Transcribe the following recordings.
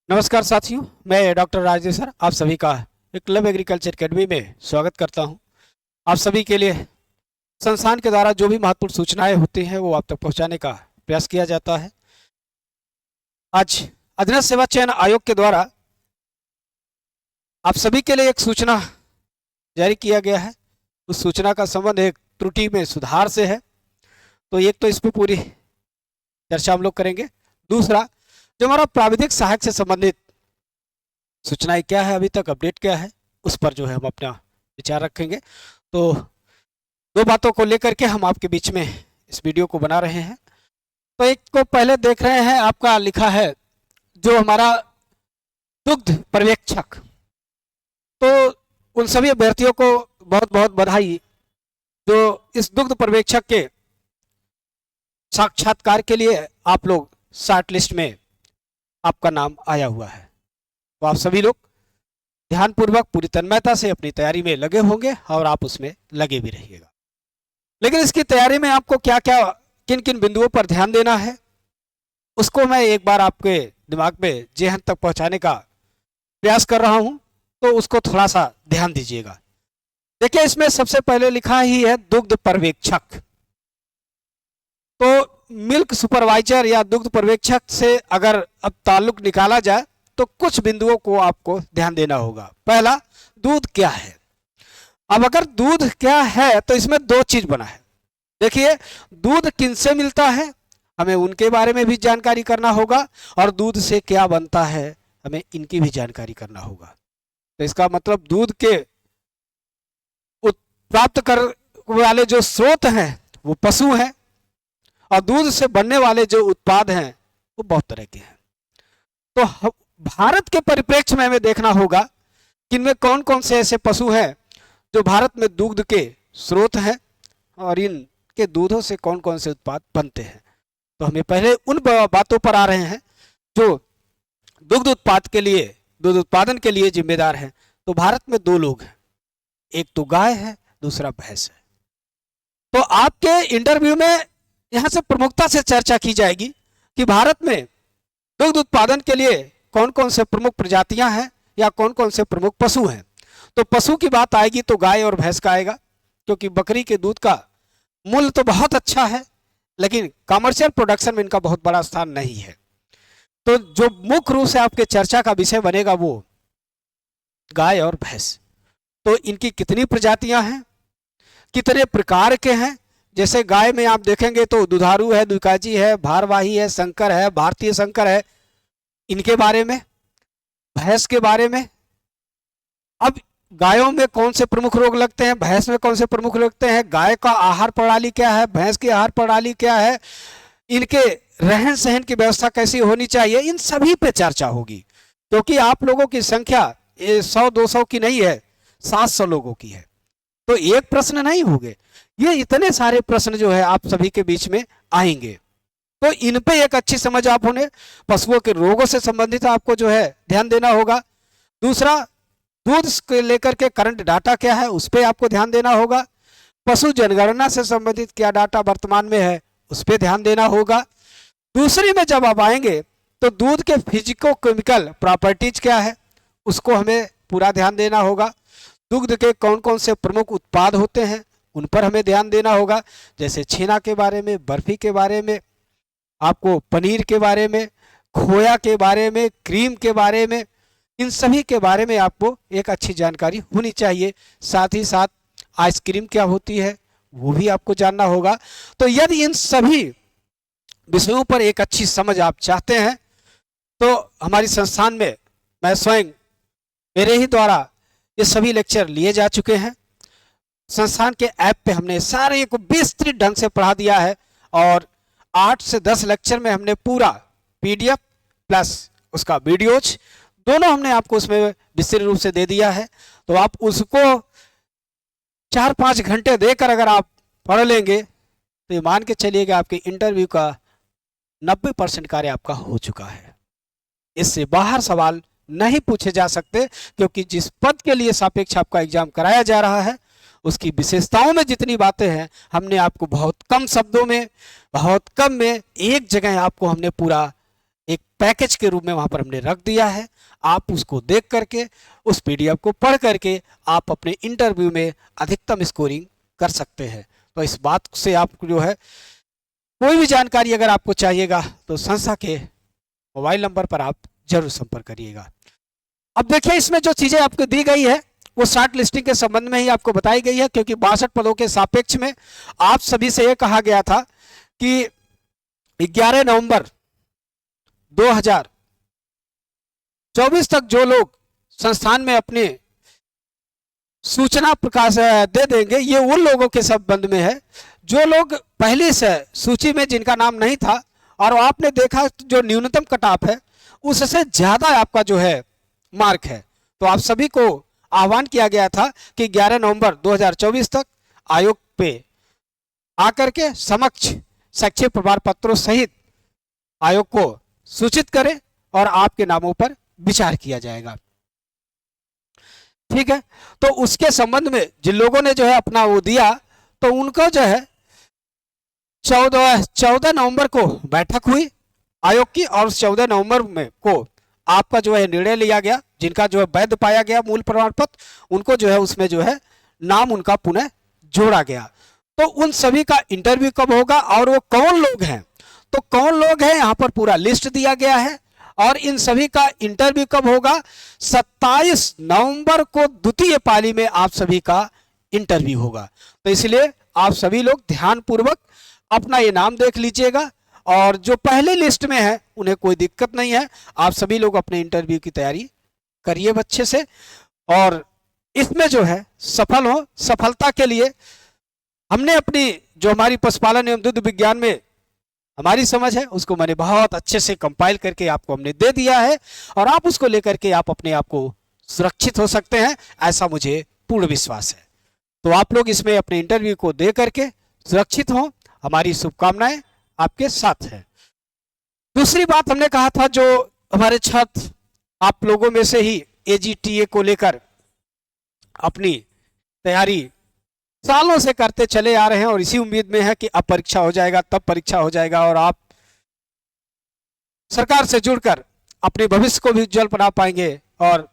नमस्कार साथियों, मैं डॉक्टर राजेश सर आप सभी का एकलव्य एग्रीकल्चर एकेडमी में स्वागत करता हूं। आप सभी के लिए संस्थान के द्वारा जो भी महत्वपूर्ण सूचनाएं होती हैं वो आप तक पहुंचाने का प्रयास किया जाता है। आज अधीनस्थ सेवा चयन आयोग के द्वारा आप सभी के लिए एक सूचना जारी किया गया है। उस सूचना का संबंध एक त्रुटि में सुधार से है, तो एक तो इस पर पूरी चर्चा हम लोग करेंगे। दूसरा, जो हमारा प्राविधिक सहायक से संबंधित सूचनाएं क्या है, अभी तक अपडेट क्या है, उस पर जो है हम अपना विचार रखेंगे। तो दो बातों को लेकर के हम आपके बीच में इस वीडियो को बना रहे हैं। तो एक को पहले देख रहे हैं, आपका लिखा है जो हमारा दुग्ध पर्यवेक्षक, तो उन सभी अभ्यर्थियों को बहुत बहुत बधाई जो इस दुग्ध पर्यवेक्षक के साक्षात्कार के लिए आप लोग शॉर्ट लिस्ट में आपका नाम आया हुआ है। तो आप सभी लोग ध्यानपूर्वक पूरी तन्मयता से अपनी तैयारी में लगे होंगे और आप उसमें लगे भी रहिएगा। लेकिन इसकी तैयारी में आपको क्या क्या किन किन बिंदुओं पर ध्यान देना है, उसको मैं एक बार आपके दिमाग में जेहन तक पहुंचाने का प्रयास कर रहा हूं, तो उसको थोड़ा सा ध्यान दीजिएगा। देखिए, इसमें सबसे पहले लिखा ही है दुग्ध पर्यवेक्षक। तो मिल्क सुपरवाइजर या दुग्ध पर्यवेक्षक से अगर अब ताल्लुक निकाला जाए तो कुछ बिंदुओं को आपको ध्यान देना होगा। पहला, दूध क्या है। अब अगर दूध क्या है तो इसमें दो चीज बना है। देखिए, दूध किनसे मिलता है हमें उनके बारे में भी जानकारी करना होगा, और दूध से क्या बनता है हमें इनकी भी जानकारी करना होगा। तो इसका मतलब दूध के प्राप्त कर वाले जो स्रोत हैं वो पशु हैं, और दूध से बनने वाले जो उत्पाद हैं वो बहुत तरह के हैं। तो भारत के परिप्रेक्ष्य में हमें देखना होगा कि इनमें कौन कौन से ऐसे पशु हैं जो भारत में दूध के स्रोत हैं, और इनके दूधों से कौन कौन से उत्पाद बनते हैं। तो हमें पहले उन बातों पर आ रहे हैं जो दुग्ध उत्पादन के लिए जिम्मेदार हैं। तो भारत में दो लोग हैं, एक तो गाय है, दूसरा भैंस है। तो आपके इंटरव्यू में यहां से प्रमुखता से चर्चा की जाएगी कि भारत में दुग्ध उत्पादन के लिए कौन कौन से प्रमुख प्रजातियां हैं या कौन कौन से प्रमुख पशु हैं। तो पशु की बात आएगी तो गाय और भैंस का आएगा, क्योंकि बकरी के दूध का मूल्य तो बहुत अच्छा है, लेकिन कमर्शियल प्रोडक्शन में इनका बहुत बड़ा स्थान नहीं है। तो जो मुख्य रूप से आपके चर्चा का विषय बनेगा वो गाय और भैंस। तो इनकी कितनी प्रजातियां हैं, कितने प्रकार के हैं। जैसे गाय में आप देखेंगे तो दुधारू है, द्विकाजी है, भारवाही है, संकर है, भारतीय संकर है, इनके बारे में। भैंस के बारे में, अब गायों में कौन से प्रमुख रोग लगते हैं, भैंस में कौन से प्रमुख रोग लगते हैं, गाय का आहार प्रणाली क्या है, भैंस की आहार प्रणाली क्या है, इनके रहन सहन की व्यवस्था कैसी होनी चाहिए, इन सभी पे चर्चा होगी। क्योंकि आप लोगों की संख्या 100-200 की नहीं है, 700 लोगों की है। तो एक प्रश्न नहीं होंगे, ये इतने सारे प्रश्न जो है आप सभी के बीच में आएंगे। तो इन पे एक अच्छी समझ आप होने, पशुओं के रोगों से संबंधित आपको जो है ध्यान देना होगा। दूसरा, दूध को लेकर के करंट डाटा क्या है उस पर आपको ध्यान देना होगा। पशु जनगणना से संबंधित क्या डाटा वर्तमान में है उस पर ध्यान देना होगा। दूसरी में जब आप आएंगे तो दूध के फिजिको केमिकल प्रॉपर्टीज क्या है उसको हमें पूरा ध्यान देना होगा। दुग्ध के कौन कौन से प्रमुख उत्पाद होते हैं उन पर हमें ध्यान देना होगा, जैसे छेना के बारे में, बर्फी के बारे में, आपको पनीर के बारे में, खोया के बारे में, क्रीम के बारे में, इन सभी के बारे में आपको एक अच्छी जानकारी होनी चाहिए। साथ ही साथ आइसक्रीम क्या होती है वो भी आपको जानना होगा। तो यदि इन सभी विषयों पर एक अच्छी समझ आप चाहते हैं तो हमारी संस्थान में मैं स्वयं मेरे ही द्वारा ये सभी लेक्चर लिए जा चुके हैं। संस्थान के ऐप पे हमने सारे को विस्तृत ढंग से पढ़ा दिया है, और 8 से 10 लेक्चर में हमने पूरा PDF प्लस उसका वीडियोज दोनों हमने आपको उसमें विस्तृत रूप से दे दिया है। तो आप उसको 4-5 घंटे देकर अगर आप पढ़ लेंगे तो ये मान के चलिएगा आपके इंटरव्यू का 90% कार्य आपका हो चुका है। इससे बाहर सवाल नहीं पूछे जा सकते, क्योंकि जिस पद के लिए सापेक्ष आपका एग्जाम कराया जा रहा है उसकी विशेषताओं में जितनी बातें हैं हमने आपको बहुत कम शब्दों में, बहुत कम में, एक जगह आपको हमने पूरा एक पैकेज के रूप में वहां पर हमने रख दिया है। आप उसको देख करके, उस पीडीएफ को पढ़ करके आप अपने इंटरव्यू में अधिकतम स्कोरिंग कर सकते हैं। तो इस बात से आप जो है कोई भी जानकारी अगर आपको चाहिएगा तो संस्था के मोबाइल नंबर पर आप जरूर संपर्क करिएगा। अब देखिए, इसमें जो चीजें आपको दी गई है वो शॉर्ट लिस्टिंग के संबंध में ही आपको बताई गई है, क्योंकि 62 पदों के सापेक्ष में आप सभी से यह कहा गया था कि 11 नवंबर 2024 तक जो लोग संस्थान में अपने सूचना प्रकाश दे देंगे, ये उन लोगों के संबंध में है जो लोग पहले से सूची में जिनका नाम नहीं था और आपने देखा जो न्यूनतम कट ऑफ है उससे ज्यादा आपका जो है मार्क है। तो आप सभी को आह्वान किया गया था कि 11 नवंबर 2024 तक आयोग पे आकर के समक्ष शैक्षिक प्रमाण पत्रों सहित आयोग को सूचित करें और आपके नामों पर विचार किया जाएगा। ठीक है, तो उसके संबंध में जिन लोगों ने जो है अपना वो दिया, तो उनको जो है 14 नवंबर को बैठक हुई आयोग की, और 14 नवंबर में को आपका जो है निर्णय लिया गया। जिनका जो है वैध पाया गया मूल प्रमाण पत्र, उनको जो है उसमें जो है नाम उनका पुनः जोड़ा गया। तो उन सभी का इंटरव्यू कब होगा और वो कौन लोग हैं, तो कौन लोग हैं यहाँ पर पूरा लिस्ट दिया गया है। और इन सभी का इंटरव्यू कब होगा, 27 नवंबर को द्वितीय पाली में आप सभी का इंटरव्यू होगा। तो इसलिए आप सभी लोग ध्यानपूर्वक अपना ये नाम देख लीजिएगा, और जो पहले लिस्ट में है उन्हें कोई दिक्कत नहीं है। आप सभी लोग अपने इंटरव्यू की तैयारी करिए अच्छे से, और इसमें जो है सफल हो। सफलता के लिए हमने अपनी जो हमारी पशुपालन एवं दुग्ध विज्ञान में हमारी समझ है उसको मैंने बहुत अच्छे से कंपाइल करके आपको हमने दे दिया है, और आप उसको लेकर के आप अपने आप को सुरक्षित हो सकते हैं, ऐसा मुझे पूर्ण विश्वास है। तो आप लोग इसमें अपने इंटरव्यू को दे करके सुरक्षित हो, हमारी शुभकामनाएं आपके साथ है। दूसरी बात हमने कहा था, जो हमारे छात्र आप लोगों में से ही एजीटीए को लेकर अपनी तैयारी सालों से करते चले आ रहे हैं और इसी उम्मीद में है कि अब परीक्षा हो जाएगा, तब परीक्षा हो जाएगा और आप सरकार से जुड़कर अपने भविष्य को भी उज्जवल बना पाएंगे और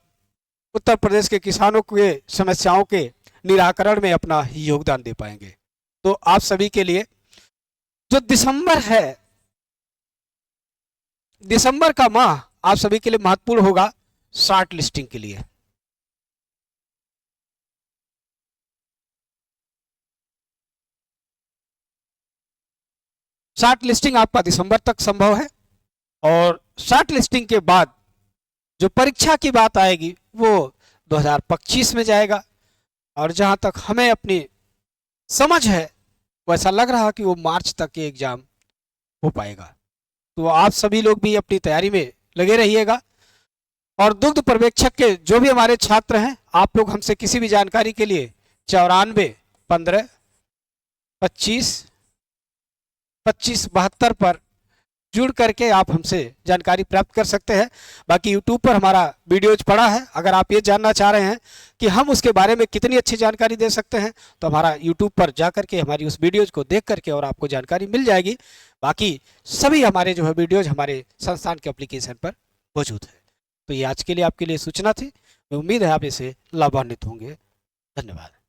उत्तर प्रदेश के किसानों के समस्याओं के निराकरण में अपना योगदान दे पाएंगे। तो आप सभी के लिए जो दिसंबर है, दिसंबर का माह आप सभी के लिए महत्वपूर्ण होगा शॉर्ट लिस्टिंग के लिए। शॉर्ट लिस्टिंग आपका दिसंबर तक संभव है, और शॉर्ट लिस्टिंग के बाद जो परीक्षा की बात आएगी वो 2025 में जाएगा। और जहां तक हमें अपनी समझ है वो ऐसा लग रहा कि वो मार्च तक के एग्जाम हो पाएगा। तो आप सभी लोग भी अपनी तैयारी में लगे रहिएगा। और दुग्ध पर्यवेक्षक के जो भी हमारे छात्र हैं, आप लोग हमसे किसी भी जानकारी के लिए 94 15 25 25 72 पर जुड़ करके आप हमसे जानकारी प्राप्त कर सकते हैं। बाकी यूट्यूब पर हमारा वीडियोज पड़ा है, अगर आप ये जानना चाह रहे हैं कि हम उसके बारे में कितनी अच्छी जानकारी दे सकते हैं तो हमारा यूट्यूब पर जा करके हमारी उस वीडियोज को देख करके और आपको जानकारी मिल जाएगी। बाकी सभी हमारे जो है वीडियोज हमारे संस्थान के एप्लीकेशन पर मौजूद है। तो ये आज के लिए आपके लिए सूचना थी, उम्मीद है आप इसे लाभान्वित होंगे। धन्यवाद।